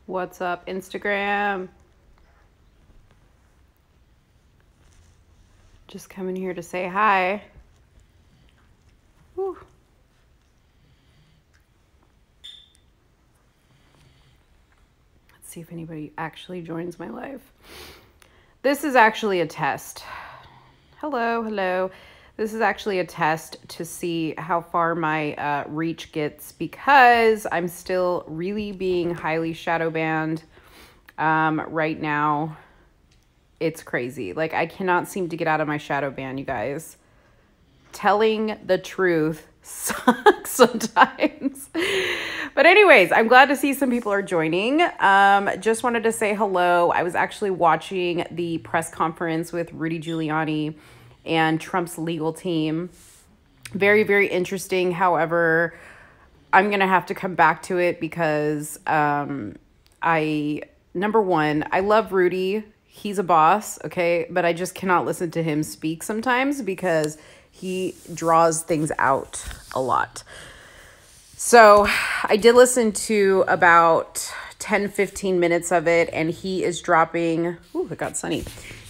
What's up, Instagram? Just coming here to say hi. Whew. Let's see if anybody actually joins my live. This is actually a test. Hello. This is actually a test to see how far my reach gets because I'm still really being highly shadow banned right now. It's crazy. Like, I cannot seem to get out of my shadow ban, you guys. Telling the truth sucks sometimes. But anyways, I'm glad to see some people are joining. Just wanted to say hello. I was actually watching the press conference with Rudy Giuliani and Trump's legal team. Very, very interesting. However, I'm going to have to come back to it because number one, I love Rudy. He's a boss, okay? But I just cannot listen to him speak sometimes because he draws things out a lot. So I did listen to about 10, 15 minutes of it, and he is dropping, ooh, it got sunny.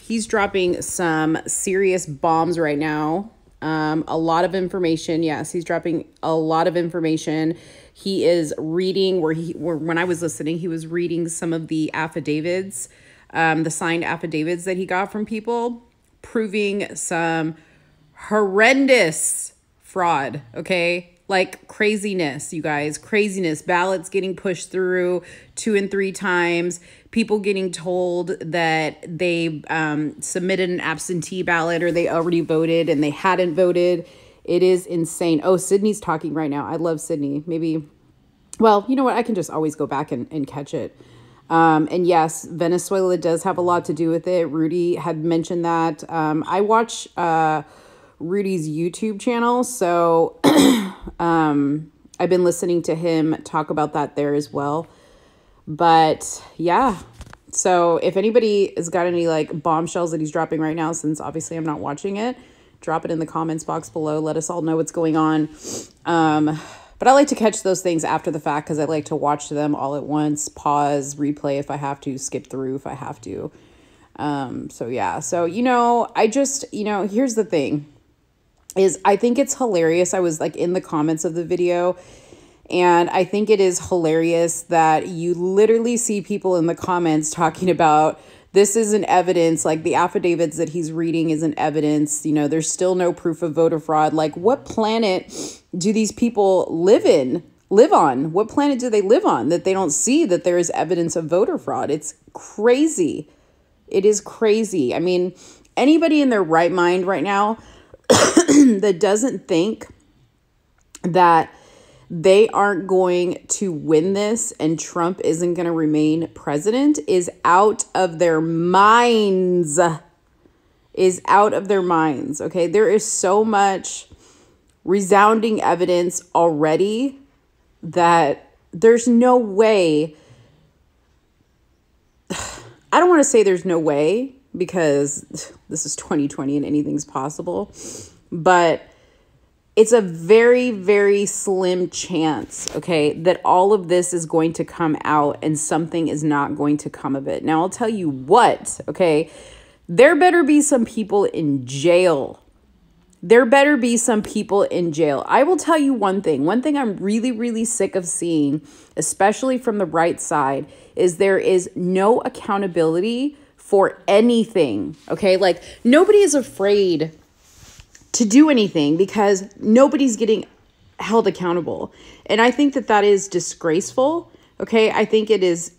He's dropping some serious bombs right now. A lot of information. Yes, he's dropping a lot of information. He is reading when I was listening, he was reading some of the affidavits, the signed affidavits that he got from people, proving some horrendous fraud, okay? Like craziness, you guys, craziness, ballots getting pushed through 2 and 3 times, people getting told that they submitted an absentee ballot or they already voted and they hadn't voted. It is insane. Oh, Sydney's talking right now. I love Sydney. Maybe, well, you know what? I can just always go back and catch it. And yes, Venezuela does have a lot to do with it. Rudy had mentioned that. I watch Rudy's YouTube channel, so I've been listening to him talk about that there as well. But yeah, so if anybody has got any like bombshells that he's dropping right now, since obviously I'm not watching it, drop it in the comments box below. Let us all know what's going on. But I like to catch those things after the fact because I like to watch them all at once, pause, replay if I have to, skip through if I have to. So yeah, so, I just, here's the thing is I think it's hilarious. I was like in the comments of the video, and I think it is hilarious that you literally see people in the comments talking about this isn't evidence, like the affidavits that he's reading isn't evidence. There's still no proof of voter fraud. Like, what planet do these people live on? What planet do they live on that they don't see that there is evidence of voter fraud? It's crazy. It is crazy. I mean, anybody in their right mind right now that doesn't think that they aren't going to win this and Trump isn't going to remain president is out of their minds. Okay, there is so much resounding evidence already that there's no way. I don't want to say there's no way because this is 2020 and anything's possible, but it's a very, very slim chance, okay, that all of this is going to come out and something is not going to come of it. Now, I'll tell you what, okay, there better be some people in jail. There better be some people in jail. I will tell you one thing. One thing I'm really, really sick of seeing, especially from the right side, is there is no accountability for anything, okay? Like, nobody is afraid to do anything because nobody's getting held accountable. And I think that that is disgraceful, okay? I think it is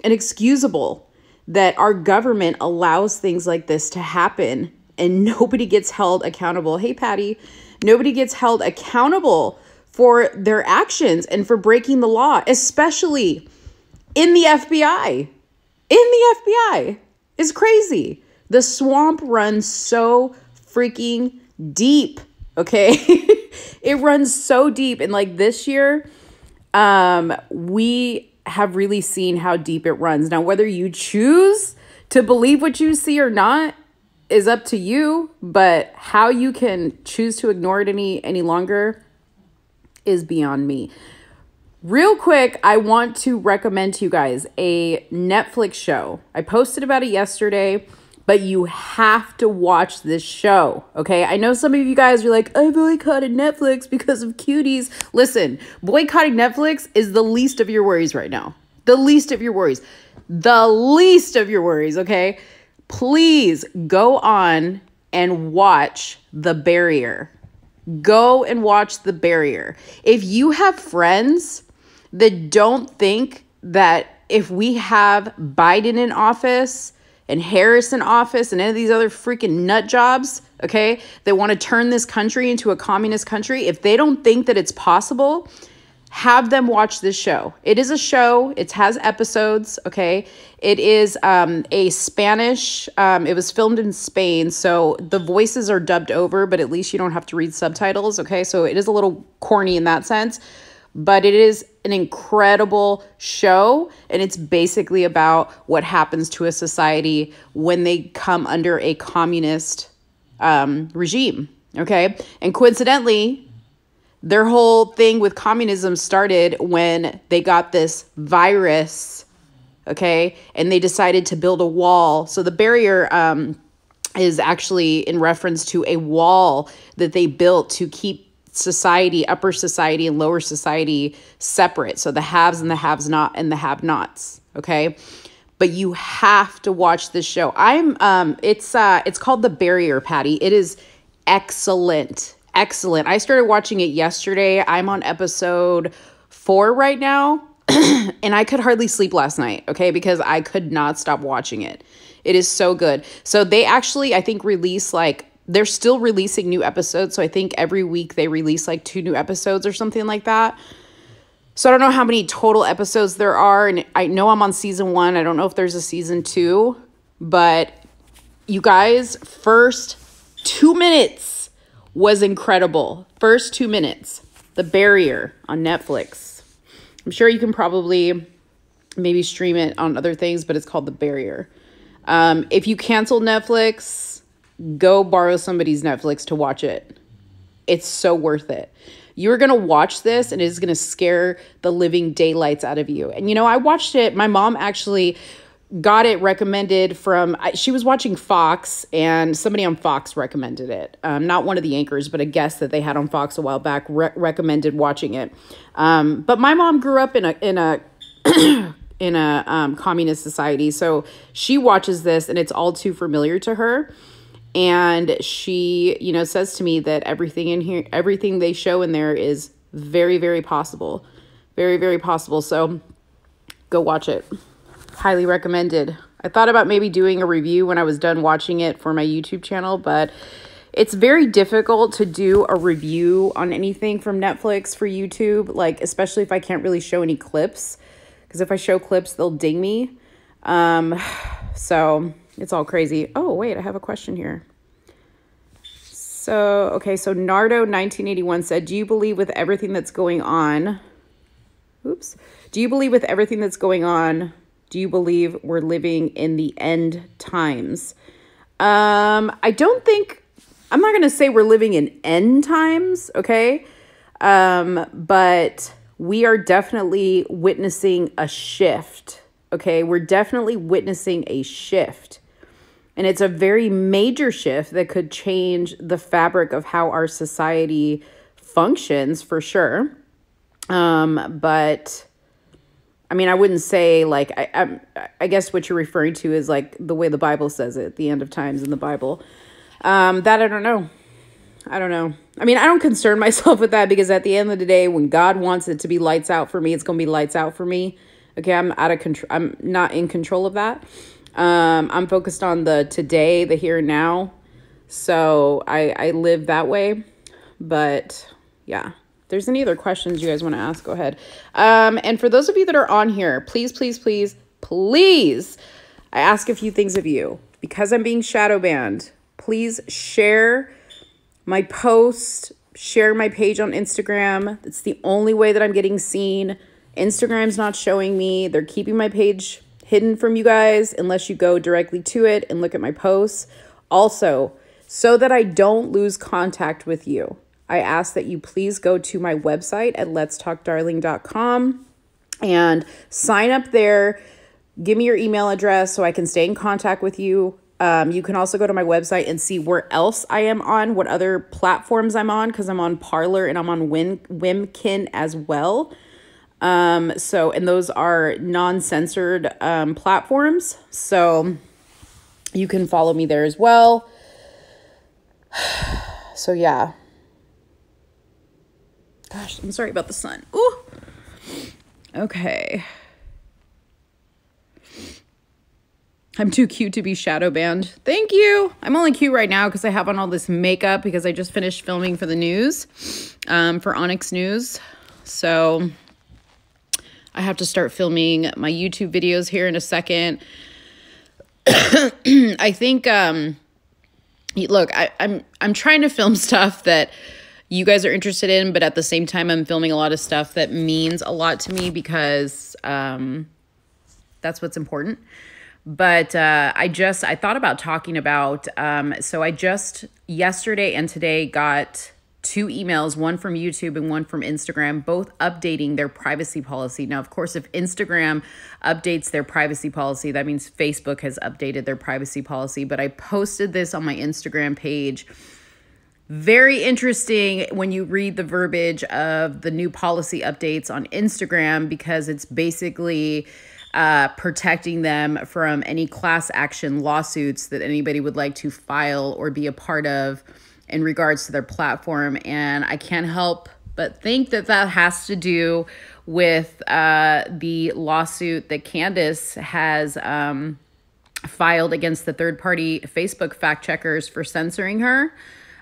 inexcusable that our government allows things like this to happen and nobody gets held accountable. Hey, Patty, nobody gets held accountable for their actions and for breaking the law, especially in the FBI. It's crazy. The swamp runs so freaking deep, okay? It runs so deep. And like this year, we have really seen how deep it runs. Now, whether you choose to believe what you see or not is up to you, but how you can choose to ignore it any longer is beyond me. Real quick, I want to recommend to you guys a Netflix show. I posted about it yesterday, but you have to watch this show, okay? I know some of you guys are like, I boycotted Netflix because of cuties. Listen, boycotting Netflix is the least of your worries right now. The least of your worries. The least of your worries, okay? Please go on and watch The Barrier. Go and watch The Barrier. If you have friends that don't think that if we have Biden in office and Harris in office and any of these other freaking nut jobs, okay, that want to turn this country into a communist country, if they don't think that it's possible, have them watch this show. It is a show. It has episodes, okay? It is a Spanish, it was filmed in Spain, so the voices are dubbed over, but at least you don't have to read subtitles, okay? So it is a little corny in that sense, but it is an incredible show, and it's basically about what happens to a society when they come under a communist regime, okay? And coincidentally, their whole thing with communism started when they got this virus, okay? And they decided to build a wall. So the barrier is actually in reference to a wall that they built to keep society, upper society and lower society separate. So the haves and the haves not and the have-nots, okay? But you have to watch this show. It's called The Barrier, Patty. It is excellent. Excellent. I started watching it yesterday. I'm on episode 4 right now, and I could hardly sleep last night, okay, because I could not stop watching it. It is so good. So they actually, I think, release they're still releasing new episodes. So I think every week they release 2 new episodes or something like that. So I don't know how many total episodes there are. And I know I'm on season 1. I don't know if there's a season 2, but you guys, first 2 minutes was incredible. First 2 minutes, The Barrier on Netflix. I'm sure you can probably maybe stream it on other things, but it's called The Barrier. If you cancel Netflix, go borrow somebody's Netflix to watch it. It's so worth it. You're going to watch this and it's going to scare the living daylights out of you. And, I watched it. My mom actually got it recommended from, she was watching Fox and somebody on Fox recommended it. Not one of the anchors, but a guest that they had on Fox a while back recommended watching it. But my mom grew up in a communist society. So she watches this and it's all too familiar to her. And she, says to me that everything in here, everything they show in there is very, very possible. Very, very possible. So go watch it. Highly recommended. I thought about maybe doing a review when I was done watching it for my YouTube channel, but it's very difficult to do a review on anything from Netflix for YouTube, especially if I can't really show any clips, because if I show clips, they'll ding me. So it's all crazy. Oh, wait, I have a question here. So Nardo 1981 said, do you believe with everything that's going on? Oops. Do you believe with everything that's going on? Do you believe we're living in the end times? I don't think, I'm not going to say we're living in end times, okay? But we are definitely witnessing a shift, okay? We're definitely witnessing a shift. And it's a very major shift that could change the fabric of how our society functions for sure. But I wouldn't say I guess what you're referring to is the way the Bible says it, the end of times in the Bible. That I don't know. I don't concern myself with that, because at the end of the day, when God wants it to be lights out for me, it's going to be lights out for me. Okay. I'm out of control. I'm not in control of that. I'm focused on the today, the here and now. So I live that way, but yeah. If there's any other questions you guys want to ask, go ahead. And for those of you that are on here, please, please, please, please, I ask a few things of you. Because I'm being shadow banned, please share my post, share my page on Instagram. It's the only way that I'm getting seen. Instagram's not showing me. They're keeping my page hidden from you guys unless you go directly to it and look at my posts. Also, so that I don't lose contact with you, I ask that you please go to my website at letstalkdarling.com and sign up there. Give me your email address so I can stay in contact with you. You can also go to my website and see where else I am on, what other platforms I'm on, because I'm on Parler and I'm on Wimkin as well. And those are non-censored platforms. So you can follow me there as well. So yeah. Gosh, I'm sorry about the sun. Ooh. Okay. I'm too cute to be shadow banned. Thank you. I'm only cute right now because I have on all this makeup because I just finished filming for the news, for Onyx News. So I have to start filming my YouTube videos here in a second. I think, look, I'm trying to film stuff that you guys are interested in, but at the same time, I'm filming a lot of stuff that means a lot to me because that's what's important. But I thought about talking about, so I just yesterday and today got 2 emails, one from YouTube and one from Instagram, both updating their privacy policy. Now, of course, if Instagram updates their privacy policy, that means Facebook has updated their privacy policy. But I posted this on my Instagram page. Very interesting when you read the verbiage of the new policy updates on Instagram, because it's basically protecting them from any class action lawsuits that anybody would like to file or be a part of in regards to their platform. And I can't help but think that that has to do with the lawsuit that Candace has filed against the third-party Facebook fact checkers for censoring her.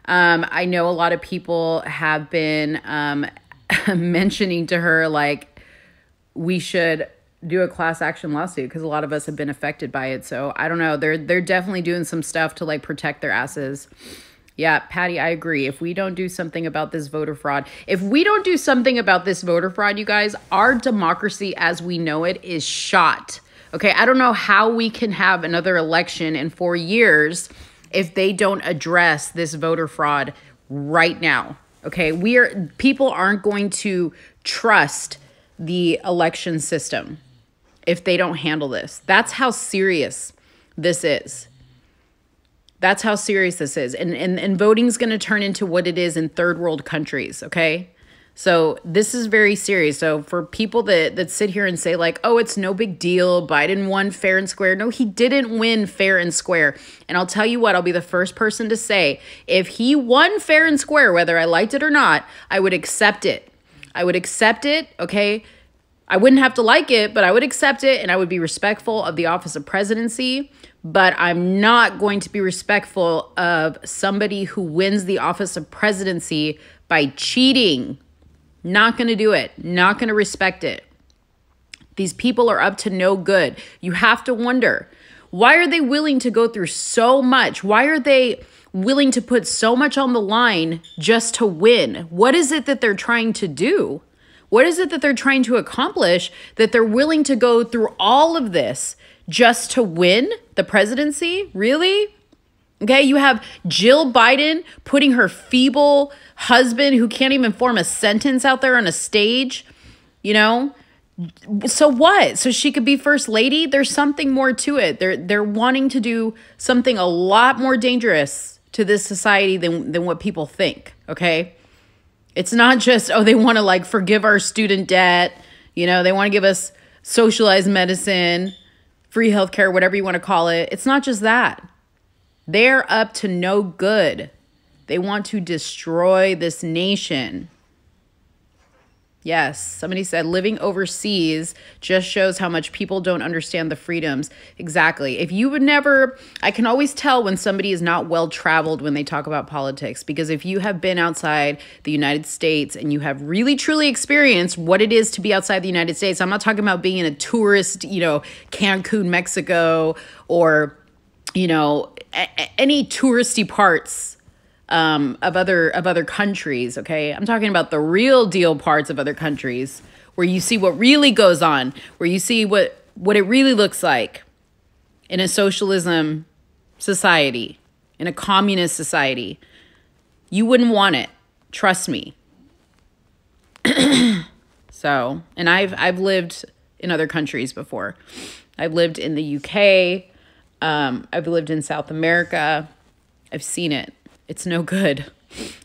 I know a lot of people have been mentioning to her, like, we should do a class action lawsuit because a lot of us have been affected by it. So I don't know. They're definitely doing some stuff to like protect their asses. Yeah, Patty, I agree. If we don't do something about this voter fraud, you guys, our democracy as we know it is shot. Okay, I don't know how we can have another election in 4 years if they don't address this voter fraud right now. Okay, people aren't going to trust the election system if they don't handle this. That's how serious this is. That's how serious this is. And voting is going to turn into what it is in third world countries, okay? So this is very serious. So for people that sit here and say like, oh, it's no big deal, Biden won fair and square. No, he didn't win fair and square. And I'll tell you what, I'll be the first person to say, if he won fair and square, whether I liked it or not, I would accept it. I would accept it, okay? I wouldn't have to like it, but I would accept it, and I would be respectful of the office of presidency. But I'm not going to be respectful of somebody who wins the office of presidency by cheating. Not going to do it. Not going to respect it. These people are up to no good. You have to wonder, why are they willing to go through so much? Why are they willing to put so much on the line just to win? What is it that they're trying to do? What is it that they're trying to accomplish that they're willing to go through all of this just to win the presidency? Really? Okay, you have Jill Biden putting her feeble husband who can't even form a sentence out there on a stage, you know? So what? So she could be first lady? There's something more to it. They're wanting to do something a lot more dangerous to this society than what people think, okay? It's not just, oh, they want to like forgive our student debt. You know, they want to give us socialized medicine, free healthcare, whatever you want to call it. It's not just that. They're up to no good. They want to destroy this nation. Yes, somebody said living overseas just shows how much people don't understand the freedoms. Exactly. If you would never, I can always tell when somebody is not well traveled when they talk about politics, because if you have been outside the United States and you have really truly experienced what it is to be outside the United States, I'm not talking about being a tourist, you know, Cancun, Mexico, or, you know, any touristy parts of other countries, okay? I'm talking about the real deal parts of other countries where you see what really goes on, where you see what it really looks like in a socialism society, in a communist society. You wouldn't want it. Trust me. So, and I've lived in other countries before. I've lived in the UK. I've lived in South America. I've seen it. It's no good.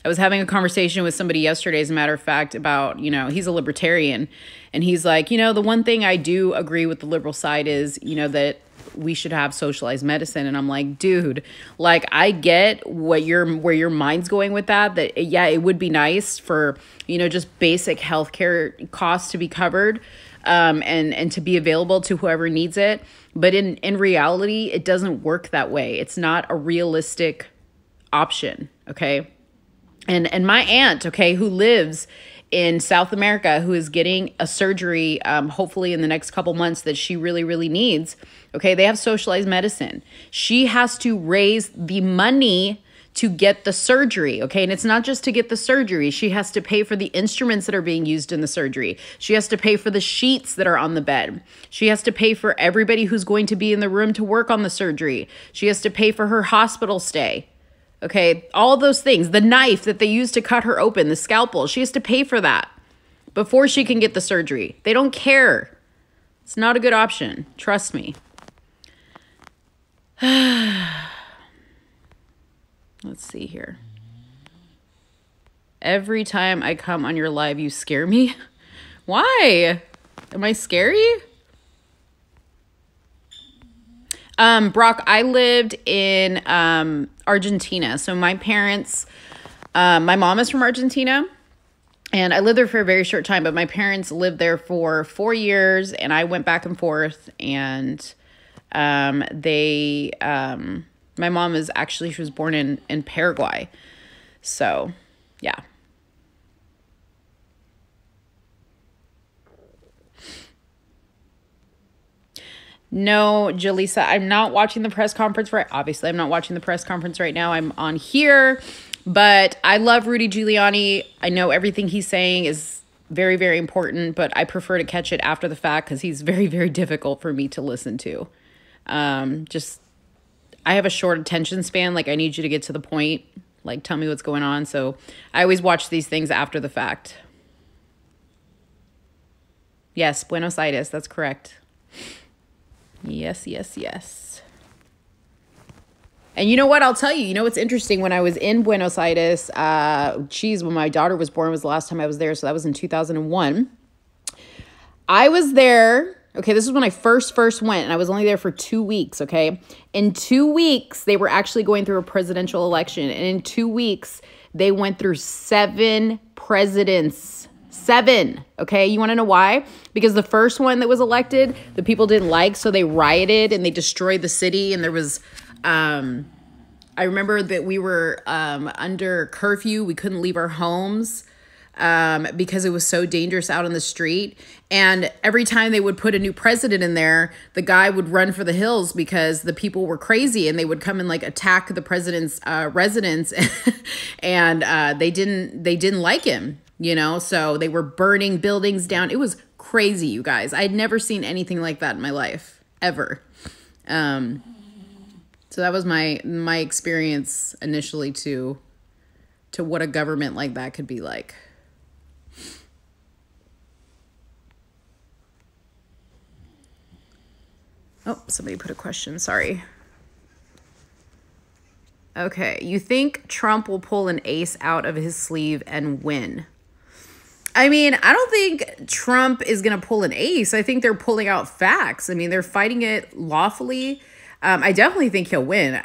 I was having a conversation with somebody yesterday, as a matter of fact, about, he's a libertarian. And he's like, the one thing I do agree with the liberal side is, that we should have socialized medicine. And I'm like, dude, like, I get where your mind's going with that, yeah, it would be nice for, just basic healthcare costs to be covered, and to be available to whoever needs it. But in reality, it doesn't work that way. It's not a realistic option. Okay. And my aunt, okay, who lives in South America, who is getting a surgery, hopefully in the next couple months, that she really, really needs. Okay, they have socialized medicine. She has to raise the money to get the surgery, okay? And it's not just to get the surgery. She has to pay for the instruments that are being used in the surgery. She has to pay for the sheets that are on the bed. She has to pay for everybody who's going to be in the room to work on the surgery. She has to pay for her hospital stay. Okay, all those things, the knife that they use to cut her open, the scalpel, she has to pay for that before she can get the surgery. They don't care. It's not a good option. Trust me. Let's see here. Every time I come on your live, you scare me. Why? Am I scary? Brock, I lived in Argentina. So my parents, my mom is from Argentina, and I lived there for a very short time, but my parents lived there for 4 years, and I went back and forth, and my mom she was born in Paraguay. So, yeah. No, Jaleesa, I'm not watching the press conference obviously, I'm not watching the press conference right now. I'm on here, but I love Rudy Giuliani. I know everything he's saying is very, very important, but I prefer to catch it after the fact because he's very, very difficult for me to listen to. I have a short attention span. Like, I need you to get to the point, like, tell me what's going on. So I always watch these things after the fact. Yes, Buenos Aires, that's correct. Yes, yes, yes. And you know what? I'll tell you, what's interesting? When I was in Buenos Aires, when my daughter was born was the last time I was there. So that was in 2001. I was there. Okay, this is when I first went, and I was only there for 2 weeks, okay? In 2 weeks, they were actually going through a presidential election. And in 2 weeks, they went through 7 presidents. 7, okay? You want to know why? Because the first one that was elected, the people didn't like, so they rioted and they destroyed the city. And there was, I remember that we were under curfew. We couldn't leave our homes because it was so dangerous out on the street. And every time they would put a new president in there, the guy would run for the hills because the people were crazy, and they would come and like attack the president's residence, and they didn't like him. So they were burning buildings down. It was crazy, you guys. I'd never seen anything like that in my life, ever. So that was my experience initially to what a government like that could be like. Oh, somebody put a question. Sorry. Okay. You think Trump will pull an ace out of his sleeve and win? I mean, I don't think Trump is going to pull an ace. I think they're pulling out facts. I mean, they're fighting it lawfully. I definitely think he'll win.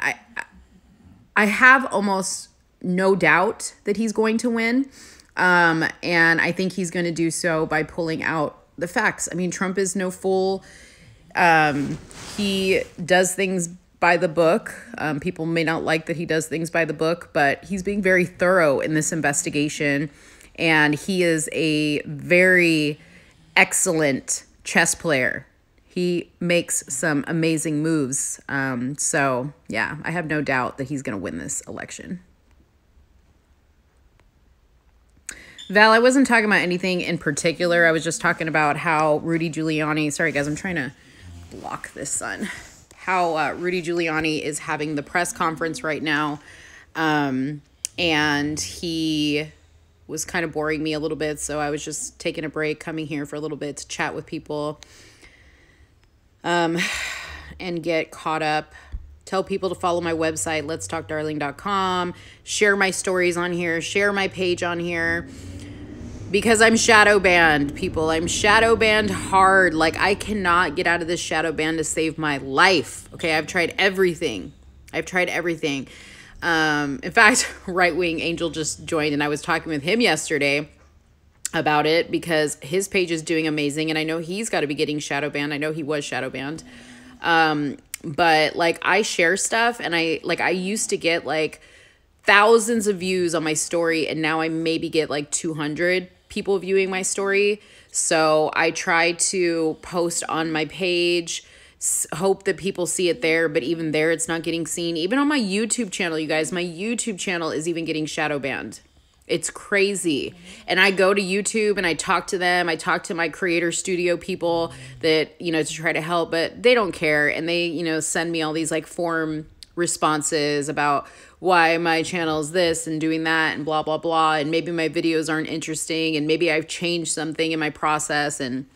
I have almost no doubt that he's going to win. And I think he's going to do so by pulling out the facts. I mean, Trump is no fool. He does things by the book. People may not like that he does things by the book, but he's being very thorough in this investigation. And he is a very excellent chess player. He makes some amazing moves. So, yeah, I have no doubt that he's going to win this election. Val, I wasn't talking about anything in particular. I was just talking about how Rudy Giuliani... Sorry, guys, I'm trying to block this sun. How Rudy Giuliani is having the press conference right now. And he was kind of boring me a little bit. So I was just taking a break, coming here for a little bit to chat with people, and get caught up. Tell people to follow my website, letstalkdarling.com. Share my stories on here. Share my page on here. Because I'm shadow banned, people. I'm shadow banned hard. Like, I cannot get out of this shadow ban to save my life. Okay, I've tried everything. In fact, Right Wing Angel just joined, and I was talking with him yesterday about it because his page is doing amazing, and I know he's got to be getting shadow banned. I know he was shadow banned. But like, I share stuff, and I used to get like thousands of views on my story, and now I maybe get like 200 people viewing my story. So I try to post on my page, hope that people see it there, but even there it's not getting seen. Even on my YouTube channel, you guys, my YouTube channel is even getting shadow banned. It's crazy. And I go to YouTube and I talk to them. I talk to my creator studio people that, you know, to try to help, but they don't care. And they, you know, send me all these like form responses about why my channel is this and doing that and blah, blah, blah. And maybe my videos aren't interesting, and maybe I've changed something in my process, and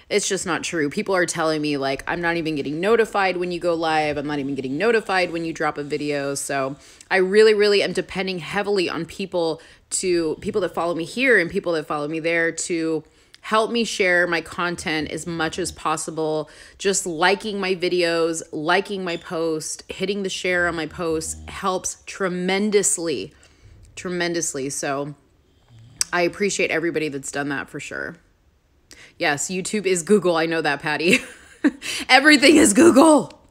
it's just not true. People are telling me like, I'm not even getting notified when you go live. I'm not even getting notified when you drop a video. So I really, really am depending heavily on people that follow me here and people that follow me there to help me share my content as much as possible. Just liking my videos, liking my post, hitting the share on my posts helps tremendously, tremendously. So I appreciate everybody that's done that for sure. Yes, YouTube is Google. I know that, Patty. Everything is Google.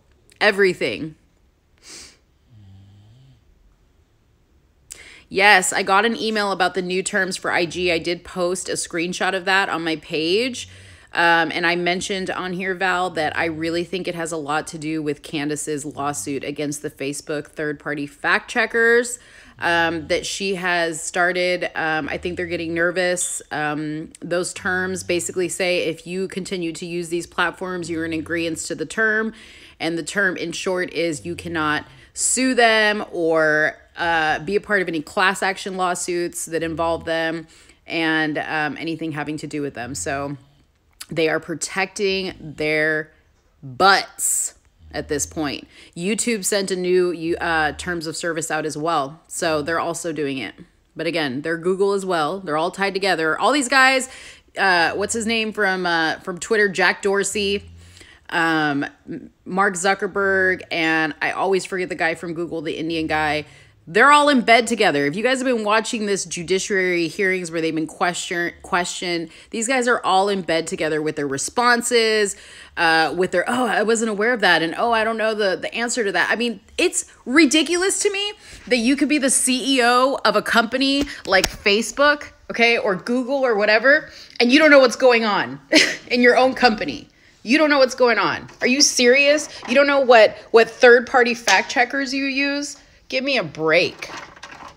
Everything. Yes, I got an email about the new terms for IG. I did post a screenshot of that on my page. And I mentioned on here, Val, that I really think it has a lot to do with Candace's lawsuit against the Facebook third-party fact checkers that she has started. I think they're getting nervous. Those terms basically say if you continue to use these platforms, you're in agreement to the term. And the term, in short, is you cannot sue them or be a part of any class action lawsuits that involve them and anything having to do with them. So they are protecting their butts at this point. YouTube sent a new terms of service out as well. So they're also doing it. But again, they're Google as well. They're all tied together. All these guys, what's his name from Twitter, Jack Dorsey, Mark Zuckerberg, and I always forget the guy from Google, the Indian guy. They're all in bed together. If you guys have been watching this judiciary hearings where they've been questioned, these guys are all in bed together with their responses, with their, oh, I wasn't aware of that, and oh, I don't know the answer to that. I mean, it's ridiculous to me that you could be the CEO of a company like Facebook, okay, or Google or whatever, and you don't know what's going on in your own company. You don't know what's going on. Are you serious? You don't know what third-party fact checkers you use? Give me a break.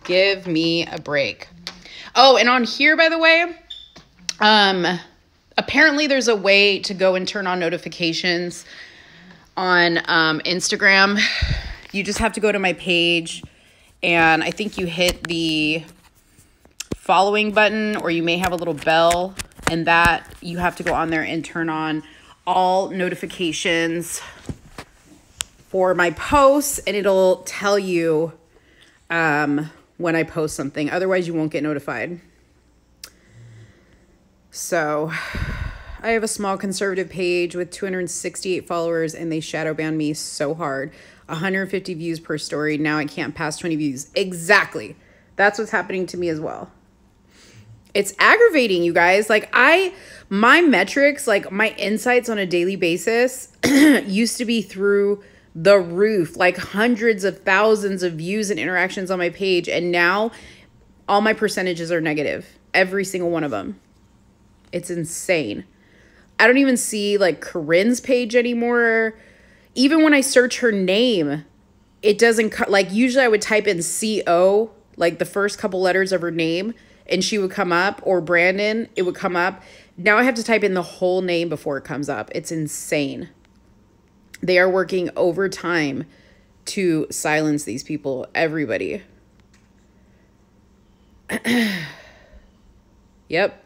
Give me a break. Oh, and on here, by the way, apparently there's a way to go and turn on notifications on Instagram. You just have to go to my page, and I think you hit the following button, or you may have a little bell, and that you have to go on there and turn on all notifications for my posts, and it'll tell you when I post something. Otherwise, you won't get notified. So I have a small conservative page with 268 followers, and they shadow banned me so hard. 150 views per story. Now I can't pass 20 views. Exactly. That's what's happening to me as well. It's aggravating, you guys. Like my metrics, like my insights on a daily basis used to be through the roof, like hundreds of thousands of views and interactions on my page. And now all my percentages are negative. Every single one of them. It's insane. I don't even see like Corinne's page anymore. Even when I search her name, it doesn't like usually I would type in CO, like the first couple letters of her name, and she would come up, or Brandon, it would come up. Now I have to type in the whole name before it comes up. It's insane. They are working overtime to silence these people, everybody. Yep.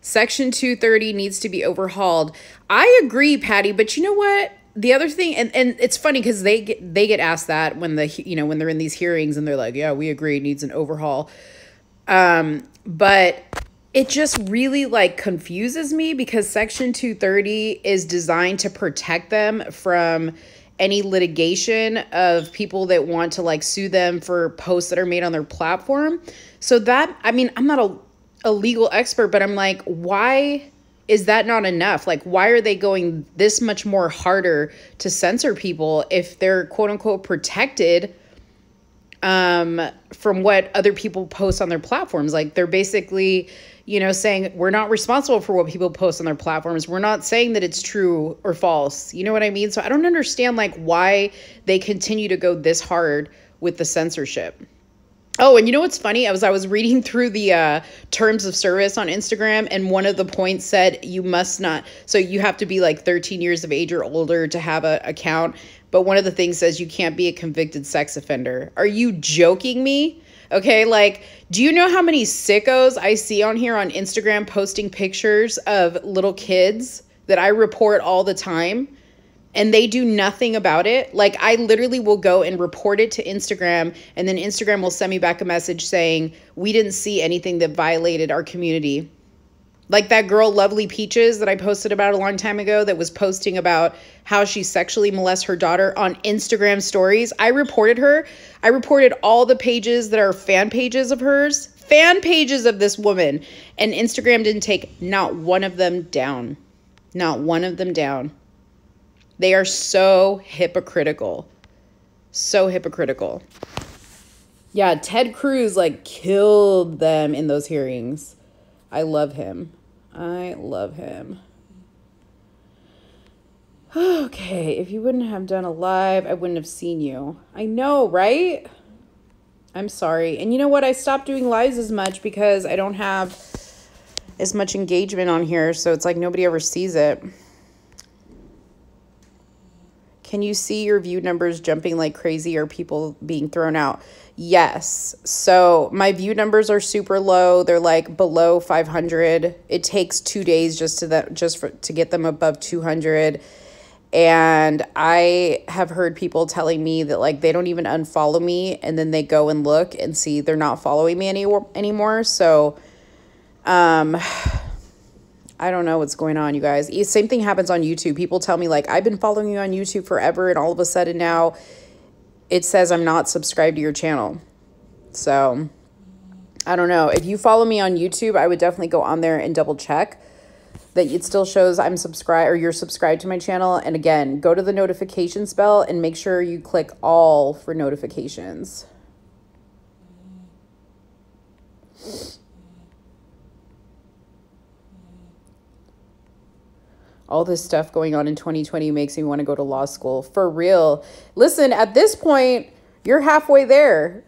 Section 230 needs to be overhauled. I agree, Patty, but you know what? The other thing, and it's funny because they get asked that when when they're in these hearings and they're like, yeah, we agree, it needs an overhaul. But it just really like confuses me because Section 230 is designed to protect them from any litigation of people that want to like sue them for posts that are made on their platform. So that, I mean, I'm not a legal expert, but I'm like, why is that not enough? Like, why are they going this much more harder to censor people if they're quote unquote protected from what other people post on their platforms? Like, they're basically, saying we're not responsible for what people post on their platforms. We're not saying that it's true or false. You know what I mean? So I don't understand like why they continue to go this hard with the censorship. Oh, and you know what's funny? I was reading through the terms of service on Instagram, and one of the points said you must not. So you have to be like 13 years of age or older to have an account. But one of the things says you can't be a convicted sex offender. Are you joking me? Okay, like, do you know how many sickos I see on here on Instagram posting pictures of little kids that I report all the time? And they do nothing about it. Like, I literally will go and report it to Instagram, and then Instagram will send me back a message saying, we didn't see anything that violated our community. Like that girl, Lovely Peaches, that I posted about a long time ago that was posting about how she sexually molests her daughter on Instagram stories. I reported her. I reported all the pages that are fan pages of hers, fan pages of this woman. And Instagram didn't take not one of them down. Not one of them down. They are so hypocritical. So hypocritical. Yeah, Ted Cruz like killed them in those hearings. I love him. I love him. Okay, if you wouldn't have done a live, I wouldn't have seen you. I know, right? I'm sorry. And you know what? I stopped doing lives as much because I don't have as much engagement on here. So it's like nobody ever sees it. Can you see your view numbers jumping like crazy or people being thrown out? Yes. So my view numbers are super low. They're like below 500. It takes 2 days to get them above 200. And I have heard people telling me that like they don't even unfollow me and then they go and look and see they're not following me anymore. So I don't know what's going on, you guys. Same thing happens on YouTube. People tell me like, I've been following you on YouTube forever, and all of a sudden now it says I'm not subscribed to your channel. So I don't know. If you follow me on YouTube, I would definitely go on there and double check that it still shows I'm subscribed or you're subscribed to my channel. And again, go to the notifications bell and make sure you click all for notifications. All this stuff going on in 2020 makes me want to go to law school. For real. Listen, at this point, you're halfway there.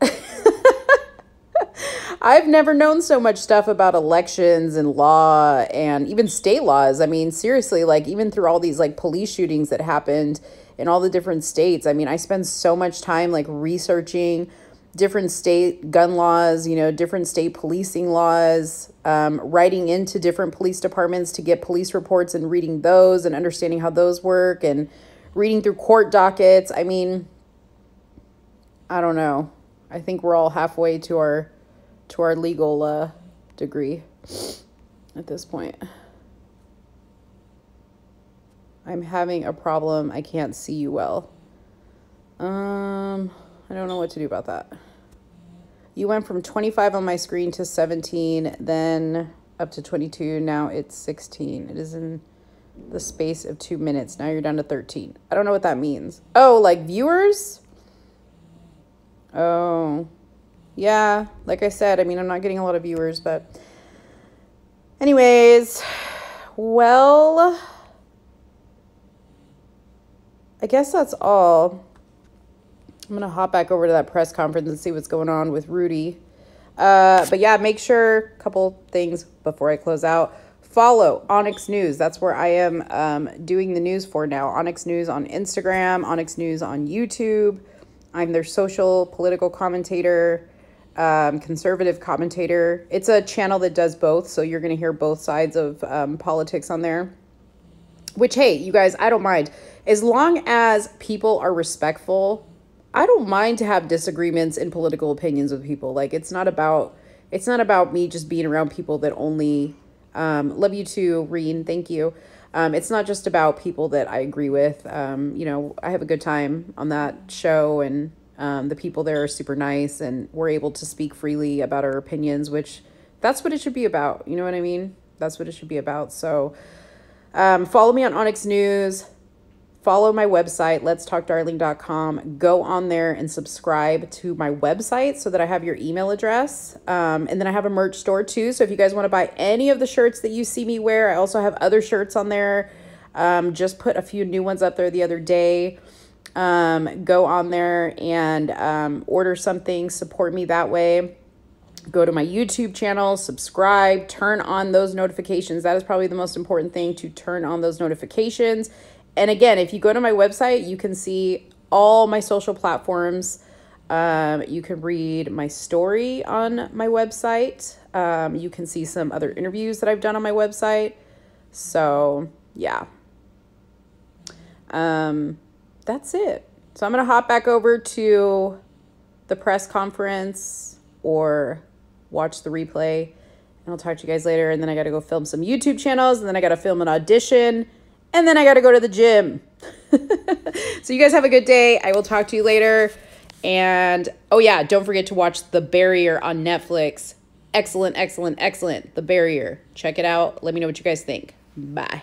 I've never known so much stuff about elections and law and even state laws. I mean, seriously, like even through all these like police shootings that happened in all the different states. I mean, I spend so much time like researching different state gun laws, different state policing laws, writing into different police departments to get police reports and reading those and understanding how those work and reading through court dockets. I mean, I don't know. I think we're all halfway to our legal degree at this point. I'm having a problem. I can't see you well. I don't know what to do about that. You went from 25 on my screen to 17, then up to 22. Now it's 16. It is in the space of 2 minutes. Now you're down to 13. I don't know what that means. Oh, like viewers? Oh, yeah. Like I said, I mean, I'm not getting a lot of viewers, but anyways, well, I guess that's all. I'm going to hop back over to that press conference and see what's going on with Rudy. But yeah, make sure, a couple things before I close out. Follow Onyx News. That's where I am doing the news for now. Onyx News on Instagram, Onyx News on YouTube. I'm their social political commentator. conservative commentator. It's a channel that does both, so you're going to hear both sides of politics on there. Which, hey, you guys, I don't mind. As long as people are respectful, I don't mind to have disagreements in political opinions with people. Like, it's not about me just being around people that only, love you too, Reen, thank you. It's not just about people that I agree with. You know, I have a good time on that show, and the people there are super nice, and we're able to speak freely about our opinions, which that's what it should be about. You know what I mean? That's what it should be about. So follow me on Onyx News. Follow my website, letstalkdarling.com. Go on there and subscribe to my website so that I have your email address. And then I have a merch store too. So if you guys want to buy any of the shirts that you see me wear, I also have other shirts on there. Just put a few new ones up there the other day. Go on there and order something, support me that way. Go to my YouTube channel, subscribe, turn on those notifications. That is probably the most important thing, to turn on those notifications. And again, if you go to my website, you can see all my social platforms. You can read my story on my website. You can see some other interviews that I've done on my website. So yeah, that's it. So I'm going to hop back over to the press conference or watch the replay, and I'll talk to you guys later. And then I got to go film some YouTube channels, and then I got to film an audition, and then I got to go to the gym. So you guys have a good day. I will talk to you later. And oh yeah, don't forget to watch The Barrier on Netflix. Excellent, excellent, excellent. The Barrier. Check it out. Let me know what you guys think. Bye.